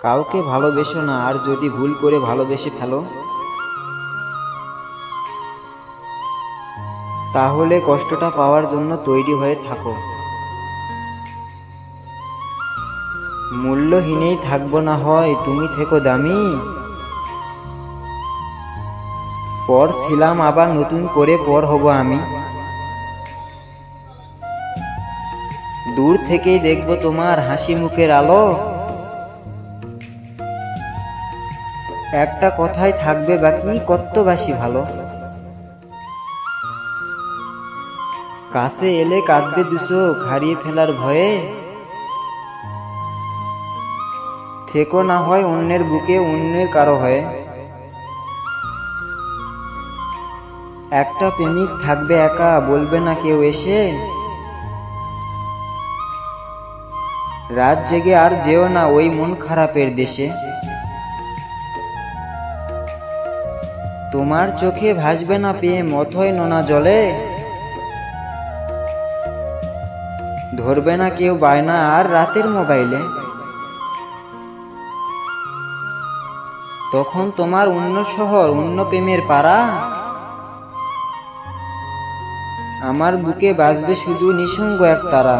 কাউকে ভালোবেসো না, আর যদি ভুল করে ভালোবেসে ফেলো তাহলে কষ্টটা পাওয়ার জন্য তৈরি হয়ে থাকো। মূল্যহীনেই থাকবো না হয়, তুমি থেকো দামি। পর ছিলাম আবার নতুন করে পর হব আমি। দূর থেকেই দেখবো তোমার হাসি মুখের আলো। একটা কথাই থাকবে বাকি, কত বাসি ভালো। কাছে এলে কাঁদবে দুচোখ হারিয়ে ফেলার ভয়ে। থেকো না হয় অন্যের বুকে, অন্যের কারো হয়ে। একটা প্রেমিক থাকবে একা, বলবে না কেউ এসে, রাত জেগে আর যেও না ওই মন খারাপের দেশে। তোমার চোখে ভাসবে না প্রেম অথই নোনা জলে, ধরবে না কেউ বায়না আর রাতের মোবাইলে। তখন তোমার অন্য শহর, অন্য প্রেমের পাড়া, আমার বুকে বাজবে শুধু নিঃসঙ্গ এক তারা।